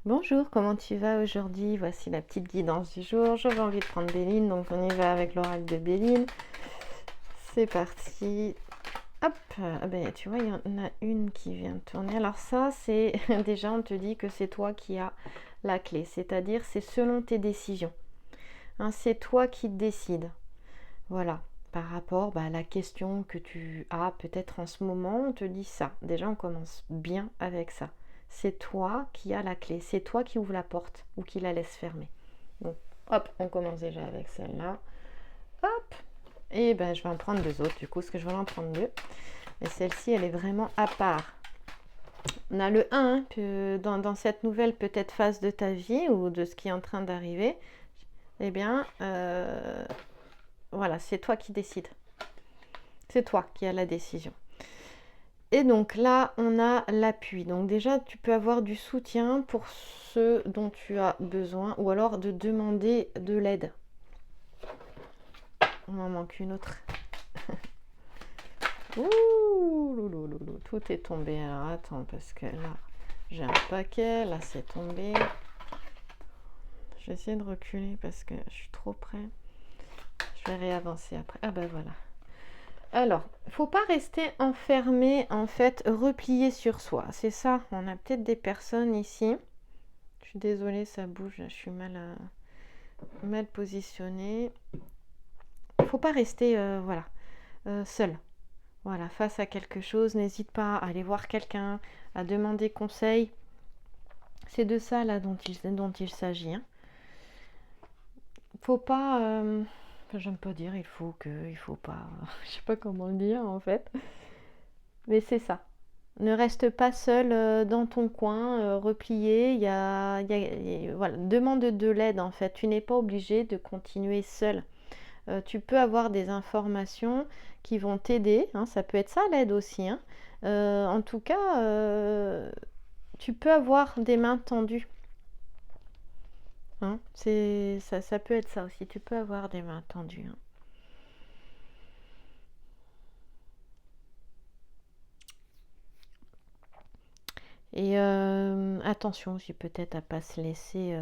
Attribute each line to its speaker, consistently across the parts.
Speaker 1: Bonjour, comment tu vas aujourd'hui? Voici la petite guidance du jour. J'avais envie de prendre Béline, donc on y va avec l'oracle de Béline. C'est parti. Hop, ah ben, tu vois, il y en a une qui vient de tourner. Alors ça, c'est déjà, on te dit que c'est toi qui as la clé, c'est-à-dire c'est selon tes décisions. Hein, c'est toi qui décides. Voilà, par rapport à la question que tu as peut-être en ce moment, on te dit ça. Déjà, on commence bien avec ça. C'est toi qui as la clé, c'est toi qui ouvre la porte ou qui la laisse fermer. Donc, hop, on commence déjà avec celle-là. Hop, et ben je vais en prendre deux autres du coup, parce que je vais en prendre deux. Et celle-ci, elle est vraiment à part. On a le 1 que dans cette nouvelle peut-être phase de ta vie ou de ce qui est en train d'arriver. Eh bien, voilà, c'est toi qui décides. C'est toi qui as la décision. Et donc là, on a l'appui. Donc déjà, tu peux avoir du soutien pour ce dont tu as besoin ou alors de demander de l'aide. On en manque une autre. Ouh, louloulou, tout est tombé. Alors attends, parce que là, j'ai un paquet. Là, c'est tombé. Je vais essayer de reculer parce que je suis trop près. Je vais réavancer après. Ah ben voilà. Alors, faut pas rester enfermé, en fait, replié sur soi. C'est ça, on a peut-être des personnes ici. Je suis désolée, ça bouge, je suis mal positionnée. Faut pas rester voilà, seul. Voilà, face à quelque chose, n'hésite pas à aller voir quelqu'un, à demander conseil. C'est de ça là dont il s'agit. Hein. Faut pas, j'aime pas dire il faut pas, je sais pas comment le dire en fait, mais c'est ça. Ne reste pas seul dans ton coin, replié. Voilà, demande de l'aide en fait. Tu n'es pas obligé de continuer seul. Tu peux avoir des informations qui vont t'aider. Hein, ça peut être ça l'aide aussi. Hein. En tout cas, tu peux avoir des mains tendues. Hein. Ça peut être ça aussi. Tu peux avoir des mains tendues. Hein. Et attention aussi peut-être à pas se laisser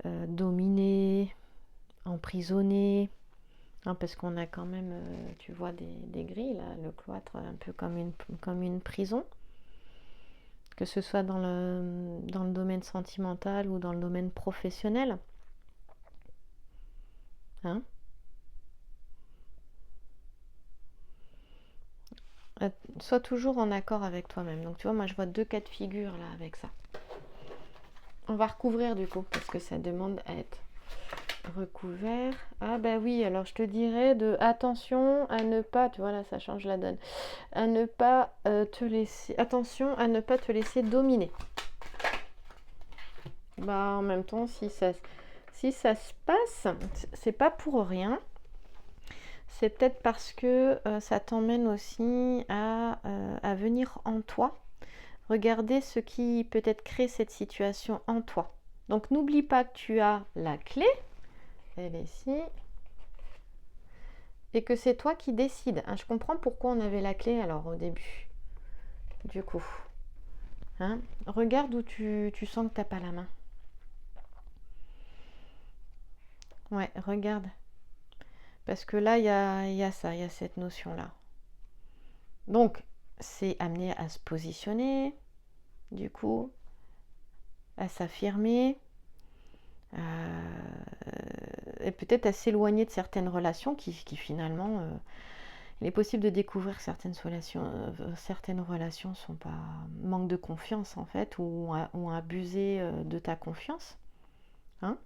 Speaker 1: dominer, emprisonner. Hein, parce qu'on a quand même, tu vois, des grilles, là, le cloître, un peu comme une prison. Que ce soit dans le domaine sentimental ou dans le domaine professionnel. Hein. Sois toujours en accord avec toi-même. Donc, tu vois, moi, je vois deux cas de figure, là, avec ça. On va recouvrir, du coup, parce que ça demande à être recouvert. Ah bah oui, alors je te dirais de attention à ne pas, tu vois là ça change la donne, à ne pas te laisser, attention à ne pas te laisser dominer. Bah en même temps si ça se passe, c'est pas pour rien. C'est peut-être parce que ça t'emmène aussi à venir en toi. Regarder ce qui peut-être crée cette situation en toi. Donc n'oublie pas que tu as la clé, elle est ici, et que c'est toi qui décides. Hein, je comprends pourquoi on avait la clé alors au début. Du coup, hein, regarde où tu sens que tu n'as pas la main. Ouais, regarde. Parce que là, il y a ça, il y a cette notion-là. Donc, c'est amené à se positionner, du coup, à s'affirmer, et peut-être à s'éloigner de certaines relations qui finalement il est possible de découvrir que certaines relations sont pas manque de confiance en fait ou ont abusé de ta confiance. Hein.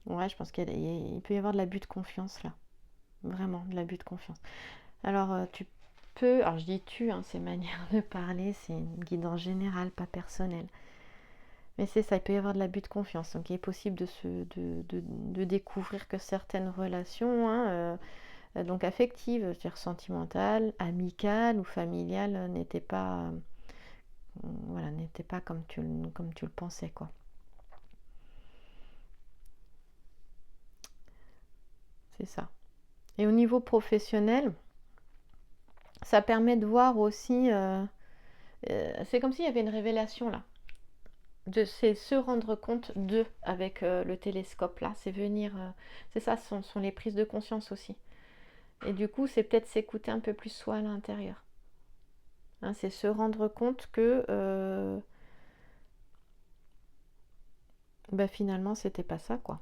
Speaker 1: Ouais, je pense qu'il peut y avoir de l'abus de confiance là. Vraiment, de l'abus de confiance. Alors, tu peux... Alors, je dis tu, hein, c'est manière de parler, c'est une guidance générale, pas personnelle. Mais c'est ça, il peut y avoir de l'abus de confiance. Donc, il est possible de découvrir que certaines relations, hein, donc affectives, c'est-à-dire sentimentales, amicales ou familiales, n'étaient pas comme tu le pensais, quoi. C'est ça. Et au niveau professionnel, ça permet de voir aussi c'est comme s'il y avait une révélation là. C'est se rendre compte d'eux avec le télescope là. C'est venir, c'est ça, ce sont les prises de conscience aussi. Et du coup, c'est peut-être s'écouter un peu plus soi à l'intérieur. Hein, c'est se rendre compte que finalement, c'était pas ça, quoi.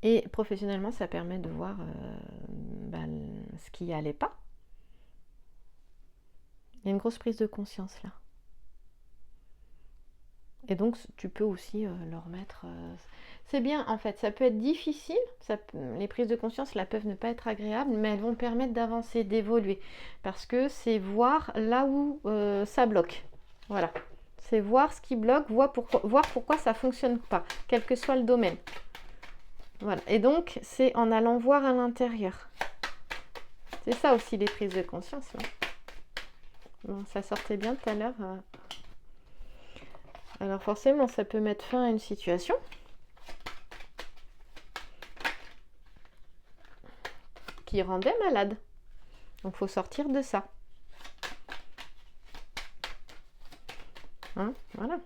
Speaker 1: Et professionnellement, ça permet de voir ce qui allait pas. Il y a une grosse prise de conscience là. Et donc, tu peux aussi le remettre. C'est bien, en fait. Ça peut être difficile. Les prises de conscience, là, peuvent ne pas être agréables, mais elles vont permettre d'avancer, d'évoluer. Parce que c'est voir là où ça bloque. Voilà. C'est voir ce qui bloque, voir pourquoi ça ne fonctionne pas, quel que soit le domaine. Voilà. Et donc, c'est en allant voir à l'intérieur. C'est ça aussi, les prises de conscience. Là. Bon, ça sortait bien tout à l'heure. Alors forcément, ça peut mettre fin à une situation. Qui rendait malade. Donc, il faut sortir de ça. Hein, voilà.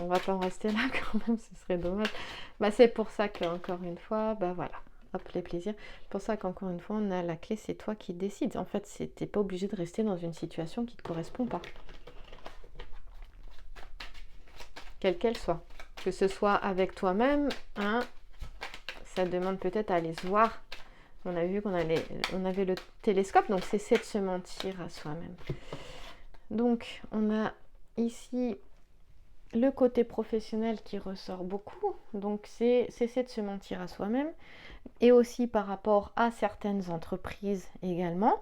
Speaker 1: On va pas en rester là quand même, ce serait dommage. C'est pour ça qu'encore une fois, voilà. Hop, les plaisirs. C'est pour ça qu'encore une fois, on a la clé, c'est toi qui décides. En fait, t'es pas obligé de rester dans une situation qui te correspond pas. Quelle qu'elle soit. Que ce soit avec toi-même, hein, ça demande peut-être à aller se voir. On a vu qu'on avait le télescope, donc cesser de se mentir à soi-même. Donc, on a ici le côté professionnel qui ressort beaucoup. Donc, c'est cesser de se mentir à soi-même. Et aussi par rapport à certaines entreprises également.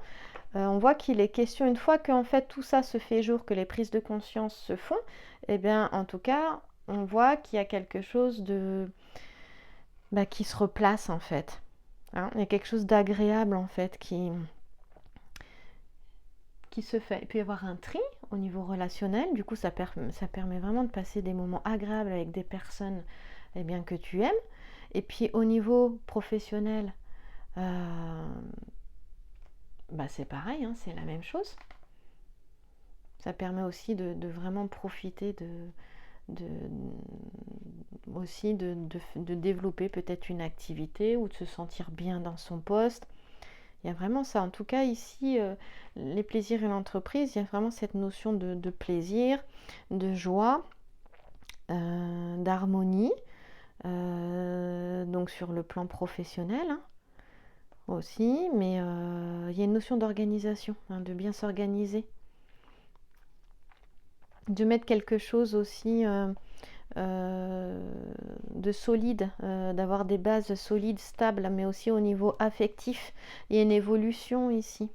Speaker 1: On voit qu'il est question, une fois qu'en fait tout ça se fait jour, que les prises de conscience se font, en tout cas, on voit qu'il y a quelque chose de qui se replace en fait. Hein, il y a quelque chose d'agréable en fait qui se fait. Il peut y avoir un tri au niveau relationnel, du coup ça permet vraiment de passer des moments agréables avec des personnes que tu aimes. Et puis au niveau professionnel, c'est pareil, hein, c'est la même chose. Ça permet aussi de vraiment profiter aussi de développer peut-être une activité ou de se sentir bien dans son poste. Il y a vraiment ça. En tout cas, ici, les plaisirs et l'entreprise, il y a vraiment cette notion de plaisir, de joie, d'harmonie. Donc sur le plan professionnel hein, aussi, mais il y a une notion d'organisation, hein, de bien s'organiser. De mettre quelque chose aussi de solide, d'avoir des bases solides, stables, mais aussi au niveau affectif. Il y a une évolution ici.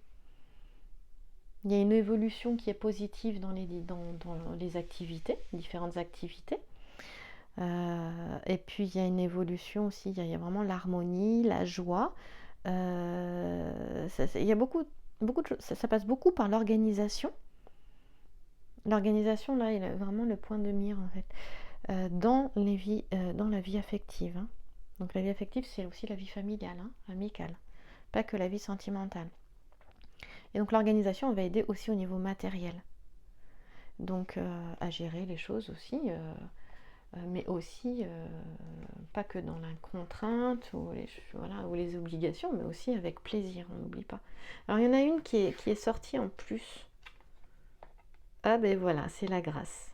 Speaker 1: Il y a une évolution qui est positive dans les activités, différentes activités. Et puis il y a une évolution aussi, il y a vraiment l'harmonie, la joie. Il y a beaucoup de choses. Ça passe beaucoup par l'organisation. L'organisation, là, il est vraiment le point de mire, en fait, dans la vie affective. Hein. Donc la vie affective, c'est aussi la vie familiale, hein, amicale, pas que la vie sentimentale. Et donc l'organisation va aider aussi au niveau matériel. Donc à gérer les choses aussi, mais aussi pas que dans la contrainte ou les obligations, mais aussi avec plaisir, on n'oublie pas. Alors il y en a une qui est sortie en plus. Ah voilà, c'est la grâce.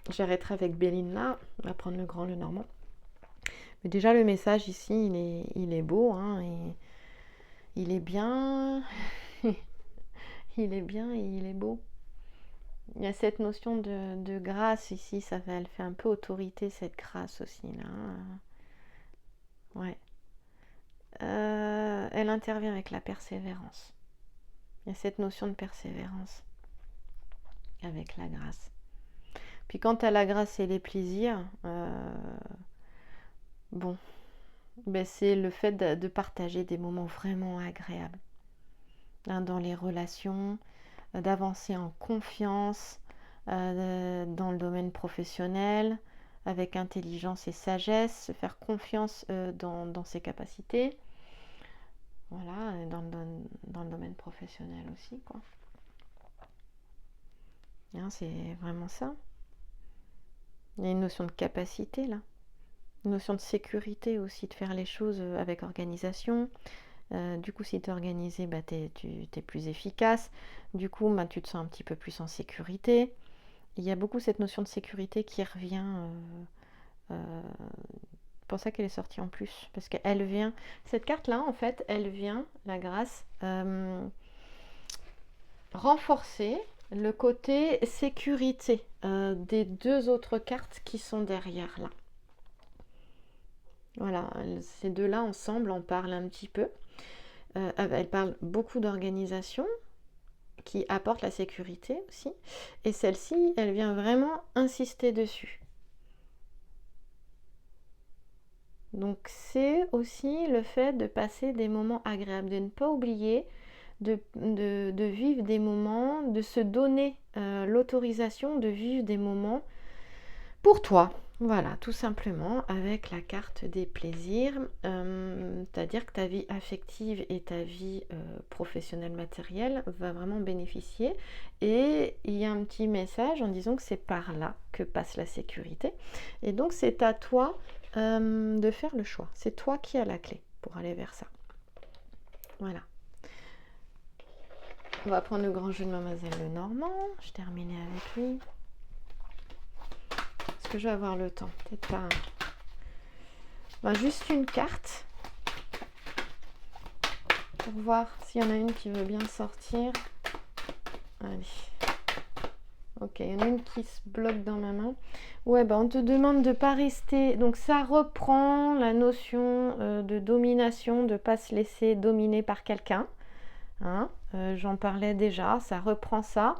Speaker 1: J'arrêterai avec Béline là, on va prendre le grand, le normand. Mais déjà le message ici, il est beau, hein, et il est bien, il est bien et il est beau. Il y a cette notion de grâce ici, elle fait un peu autorité cette grâce aussi là. Ouais. Elle intervient avec la persévérance. Il y a cette notion de persévérance avec la grâce. Puis quant à la grâce et les plaisirs, c'est le fait de partager des moments vraiment agréables hein, dans les relations, d'avancer en confiance dans le domaine professionnel, avec intelligence et sagesse, se faire confiance dans ses capacités. Voilà, et dans le domaine professionnel aussi, quoi. Hein, c'est vraiment ça. Il y a une notion de capacité là, une notion de sécurité aussi, de faire les choses avec organisation. Du coup, si tu es organisé, bah, tu es plus efficace. Du coup, bah, tu te sens un petit peu plus en sécurité. Il y a beaucoup cette notion de sécurité qui revient. C'est pour ça qu'elle est sortie en plus. Parce qu'elle vient. Cette carte-là, en fait, elle vient, la grâce, renforcer le côté sécurité des deux autres cartes qui sont derrière là. Voilà, ces deux-là ensemble en parlent un petit peu. Elle parle beaucoup d'organisation qui apporte la sécurité aussi. Et celle-ci, elle vient vraiment insister dessus. Donc c'est aussi le fait de passer des moments agréables, de ne pas oublier de vivre des moments, de se donner l'autorisation de vivre des moments pour toi. Voilà, tout simplement avec la carte des plaisirs, c'est-à-dire que ta vie affective et ta vie professionnelle matérielle va vraiment bénéficier. Et il y a un petit message en disant que c'est par là que passe la sécurité. Et donc c'est à toi de faire le choix. C'est toi qui as la clé pour aller vers ça. Voilà. On va prendre le grand jeu de Mademoiselle Lenormand. Je terminais avec lui. Est-ce que je vais avoir le temps? Peut-être pas. Ben, juste une carte pour voir s'il y en a une qui veut bien sortir. Allez. Ok, il y en a une qui se bloque dans ma main. Ouais, ben on te demande de ne pas rester. Donc ça reprend la notion de domination, de ne pas se laisser dominer par quelqu'un. Hein, j'en parlais déjà, ça reprend ça.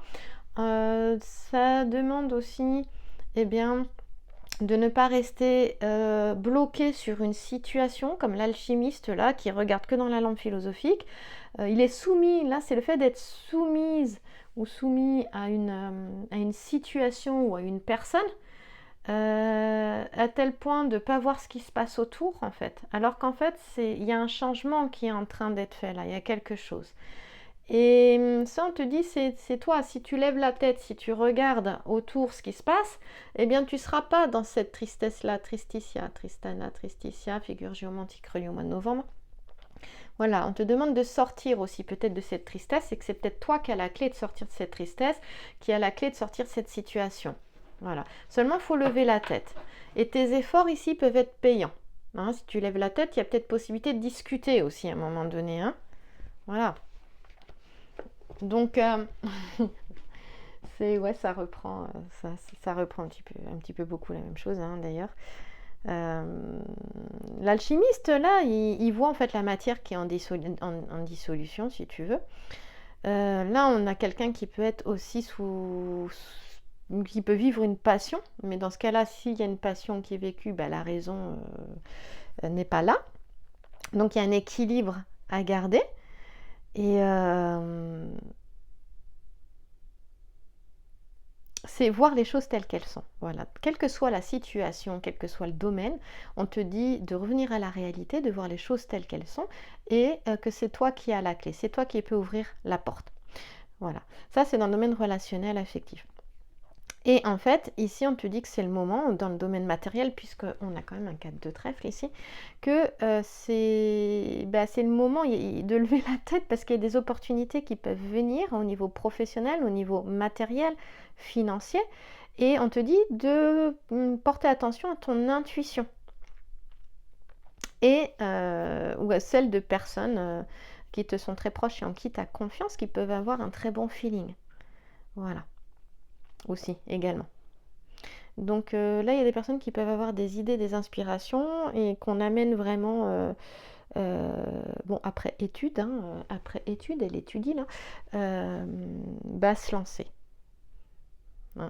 Speaker 1: Ça demande aussi, eh bien, de ne pas rester bloqué sur une situation comme l'alchimiste là qui regarde que dans la lampe philosophique. Il est soumis, là c'est le fait d'être soumise ou soumis à une situation ou à une personne à tel point de ne pas voir ce qui se passe autour en fait. Alors qu'en fait il y a un changement qui est en train d'être fait là, il y a quelque chose. Et ça, on te dit, c'est toi. Si tu lèves la tête, si tu regardes autour ce qui se passe, eh bien, tu ne seras pas dans cette tristesse-là, tristitia, tristana, tristitia, figure géomantique reliée au mois de novembre. Voilà, on te demande de sortir aussi peut-être de cette tristesse et que c'est peut-être toi qui as la clé de sortir de cette tristesse, qui a la clé de sortir de cette situation. Voilà. Seulement, il faut lever la tête. Et tes efforts ici peuvent être payants. Hein, si tu lèves la tête, il y a peut-être possibilité de discuter aussi à un moment donné. Hein. Voilà. Donc, ouais, ça reprend un petit peu beaucoup la même chose hein, d'ailleurs. L'alchimiste là, il voit en fait la matière qui est en dissolution, si tu veux. Là, on a quelqu'un qui peut être aussi qui peut vivre une passion, mais dans ce cas-là, s'il y a une passion qui est vécue, bah, la raison n'est pas là. Donc, il y a un équilibre à garder. Et c'est voir les choses telles qu'elles sont. Voilà. Quelle que soit la situation, quel que soit le domaine, on te dit de revenir à la réalité, de voir les choses telles qu'elles sont et que c'est toi qui as la clé, c'est toi qui peux ouvrir la porte. Voilà. Ça, c'est dans le domaine relationnel, affectif. Et en fait, ici, on te dit que c'est le moment, dans le domaine matériel, puisqu'on a quand même un 4 de trèfle ici, que c'est le moment de lever la tête parce qu'il y a des opportunités qui peuvent venir au niveau professionnel, au niveau matériel, financier. Et on te dit de porter attention à ton intuition. Et ou à celle de personnes qui te sont très proches et en qui tu as confiance, qui peuvent avoir un très bon feeling. Voilà. Aussi également. Donc là, il y a des personnes qui peuvent avoir des idées, des inspirations et qu'on amène vraiment, après étude, elle étudie là, à se lancer. Hein.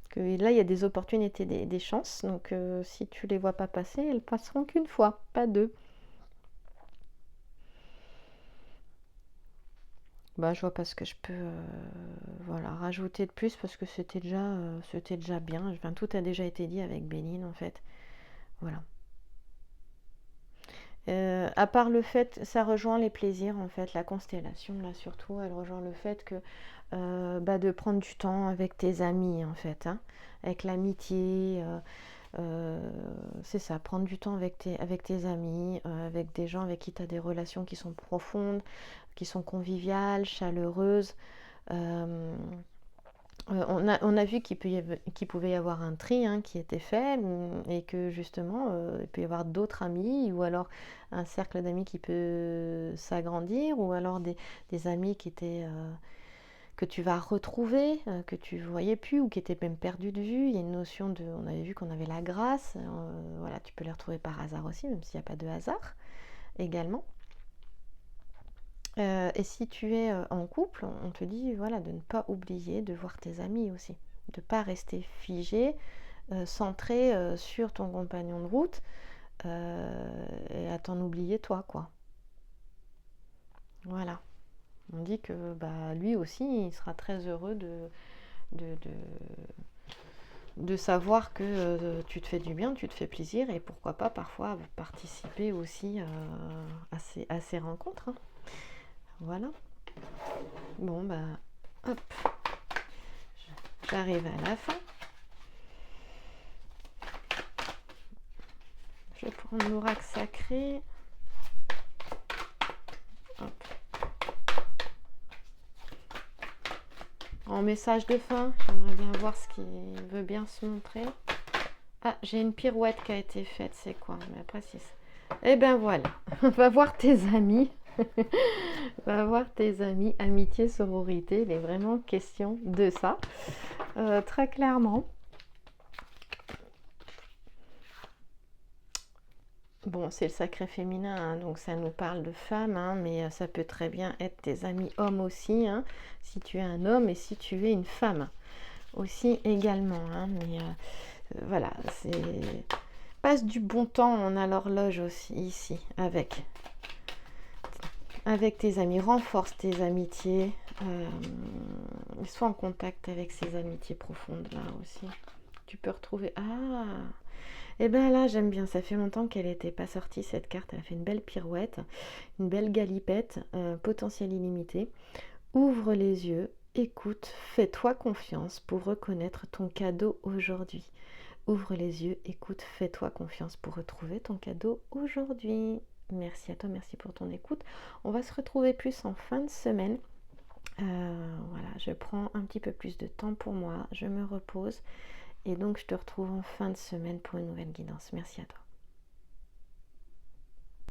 Speaker 1: Que là, il y a des opportunités, des chances. Donc si tu les vois pas passer, elles passeront qu'une fois, pas deux. Je vois pas ce que je peux rajouter de plus parce que c'était déjà bien. Enfin, tout a déjà été dit avec Béline en fait. Voilà. À part le fait, ça rejoint les plaisirs en fait, la constellation là surtout, elle rejoint le fait que de prendre du temps avec tes amis en fait, hein, avec l'amitié, c'est ça, prendre du temps avec tes amis, avec des gens avec qui tu as des relations qui sont profondes, qui sont conviviales, chaleureuses. Euh, on a vu qu'il pouvait y avoir un tri hein, qui était fait et que justement il peut y avoir d'autres amis ou alors un cercle d'amis qui peut s'agrandir ou alors des amis qui étaient que tu vas retrouver, que tu voyais plus ou qui étaient même perdus de vue. Il y a une notion de, on avait vu qu'on avait la grâce, voilà, tu peux les retrouver par hasard aussi, même s'il n'y a pas de hasard également. Et si tu es en couple, on te dit voilà, de ne pas oublier de voir tes amis aussi, de ne pas rester figé, centré sur ton compagnon de route et à t'en oublier toi, quoi. Voilà. On dit que lui aussi, il sera très heureux de, de, de savoir que tu te fais du bien, tu te fais plaisir et pourquoi pas parfois participer aussi à ces rencontres. Hein. Voilà. Bon, hop, j'arrive à la fin. Je vais prendre l'oracle sacré. Hop. En message de fin, j'aimerais bien voir ce qui veut bien se montrer. Ah, j'ai une pirouette qui a été faite, c'est quoi? Mais après, si eh ben voilà, va voir tes amis. Va voir tes amis, amitié, sororité, il est vraiment question de ça, très clairement. Bon, c'est le sacré féminin, hein, donc ça nous parle de femmes, hein, mais ça peut très bien être tes amis hommes aussi, hein, si tu es un homme et si tu es une femme aussi également. Hein, mais voilà, c'est passe du bon temps, on a l'horloge aussi ici avec tes amis, renforce tes amitiés, sois en contact avec ces amitiés profondes là aussi. Tu peux retrouver et ben là j'aime bien, ça fait longtemps qu'elle n'était pas sortie cette carte, elle a fait une belle pirouette, une belle galipette, potentiel illimité. Ouvre les yeux, écoute, fais-toi confiance pour reconnaître ton cadeau aujourd'hui. Ouvre les yeux, écoute, fais-toi confiance pour retrouver ton cadeau aujourd'hui. Merci à toi, merci pour ton écoute. On va se retrouver plus en fin de semaine. Voilà, je prends un petit peu plus de temps pour moi, je me repose et donc je te retrouve en fin de semaine pour une nouvelle guidance. Merci à toi.